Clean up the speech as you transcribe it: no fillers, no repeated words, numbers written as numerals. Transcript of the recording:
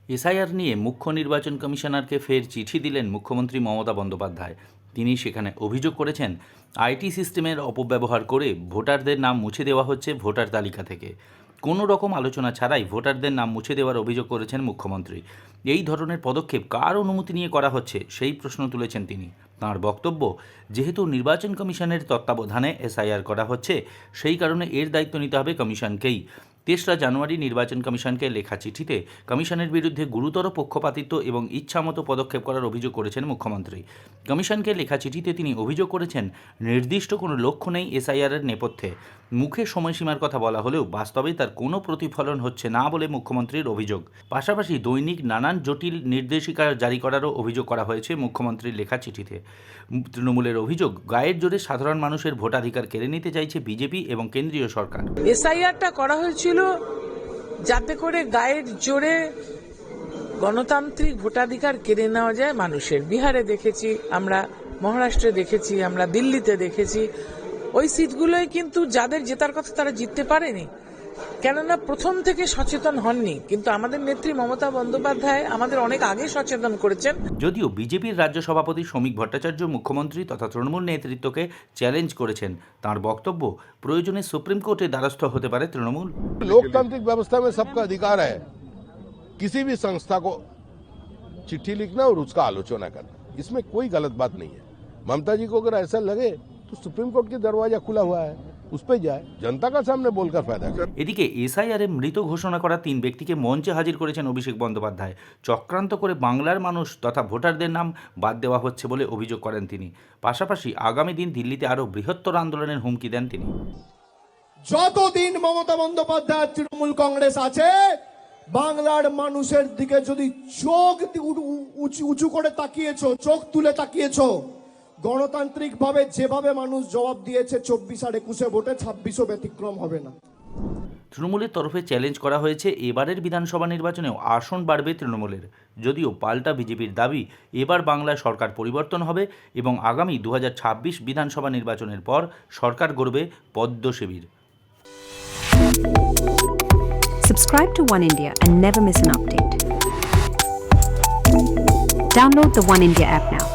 SIR নিয়ে মুখ্য নির্বাচন কমিশনারকে ফের চিঠি দিলেন মুখ্যমন্ত্রী মমতা বন্দ্যোপাধ্যায়। তিনি সেখানে অভিযোগ করেছেন, আইটি সিস্টেমের অপব্যবহার করে ভোটারদের নাম মুছে দেওয়া হচ্ছে ভোটার তালিকা থেকে। কোনো রকম আলোচনা ছাড়াই ভোটারদের নাম মুছে দেওয়ার অভিযোগ করেছেন মুখ্যমন্ত্রী। এই ধরনের পদক্ষেপ কার অনুমতি নিয়ে করা হচ্ছে সেই প্রশ্ন তুলেছেন তিনি। তাঁর বক্তব্য, যেহেতু নির্বাচন কমিশনের তত্ত্বাবধানে এসআইআর করা হচ্ছে, সেই কারণে এর দায়িত্ব নিতে হবে কমিশনকেই। ৩রা জানুয়ারি নির্বাচন কমিশনকে লেখা চিঠিতে কমিশনের বিরুদ্ধে গুরুতর পক্ষপাতিত্ব এবং ইচ্ছামতো পদক্ষেপ করার অভিযোগ করেছেন মুখ্যমন্ত্রী। কমিশনকে লেখা চিঠিতে তিনি অভিযোগ করেছেন, নির্দিষ্ট কোনো লক্ষ্য নেই এসআইআরের নেপথ্যে। মুখে সময়সীমার কথা বলা হলেও বাস্তবে তার কোনো প্রতিফলন হচ্ছে না বলে মুখ্যমন্ত্রীর অভিযোগ। পাশাপাশি দৈনিক নানান জটিল নির্দেশিকা জারি করারও অভিযোগ করা হয়েছে মুখ্যমন্ত্রীর লেখা চিঠিতে। তৃণমূলের অভিযোগ, গায়ের জোরে সাধারণ মানুষের ভোটাধিকার কেড়ে নিতে চাইছে বিজেপি এবং কেন্দ্রীয় সরকার। এসআইআরটা করা হয়েছিল যাতে করে গায়ের জোরে গণতান্ত্রিক ভোটাধিকার কেড়ে নেওয়া যায় মানুষের। বিহারে দেখেছি আমরা, মহারাষ্ট্রে দেখেছি আমরা, দিল্লিতে দেখেছি। ওই সিটগুলোই কিন্তু যাদের জেতার কথা তারা জিততে পারেনি, কেননা প্রথম থেকে সচেতন হননি। কিন্তু আমাদের নেত্রী মমতা বন্দ্যোপাধ্যায় আমাদের অনেক আগে সচেতন করেছেন। যদিও বিজেপির রাজ্য সভাপতি শ্রমিক ভট্টাচার্য মুখ্যমন্ত্রী তথা তৃণমূল নেতৃত্বকে চ্যালেঞ্জ করেছেন। তাঁর বক্তব্য, প্রয়োজনে সুপ্রিম কোর্টের দ্বারস্থ হতে পারে তৃণমূল। लोकतांत्रिक व्यवस्था में सबका अधिकार है किसी भी संस्था को चिट्ठी लिखना और उसका आलोचना करना, इसमें कोई गलत बात नहीं है। ममता जी को अगर ऐसा लगे तो सुप्रीम कोर्ट का दरवाजा खुला हुआ है, उस पर जाए, जनता का सामने बोलकर फायदा करे। এদিকে এসআইআরে মৃত ঘোষণা করা 3 ব্যক্তিকে মঞ্চে হাজির করেছেন অভিষেক বন্দ্যোপাধ্যায়। চক্রান্ত করে বাংলার মানুষ তথা ভোটারদের নাম বাদ দেওয়া হচ্ছে বলে অভিযোগ করেন তিনি। পাশাপাশি আগামী দিন দিল্লিতে আরও বৃহত্তর আন্দোলনের হুমকি দেন তিনি। যতদিন মমতা বন্দ্যোপাধ্যায় তৃণমূল কংগ্রেস আছে, বাংলার মানুষের দিকে যদি চোখ উঁচু করে তাকিয়েছো, চোখ তুলে তাকিয়েছো, গণতান্ত্রিক ভাবে যেভাবে মানুষ জবাব দিয়েছে 24 আর 21 ভোটে, 26ও ব্যতিক্রম হবে না। তৃণমূলের তরফে চ্যালেঞ্জ করা হয়েছে, এবারের বিধানসভা নির্বাচনেও আসন বাড়বে তৃণমূলের। যদিও পাল্টা বিজেপির দাবি, এবার বাংলায় সরকার পরিবর্তন হবে এবং আগামী 2026 বিধানসভা নির্বাচনের পর সরকার গড়বে পদ্ম শিবির। Subscribe to One India and never miss an update. Download the One India app now.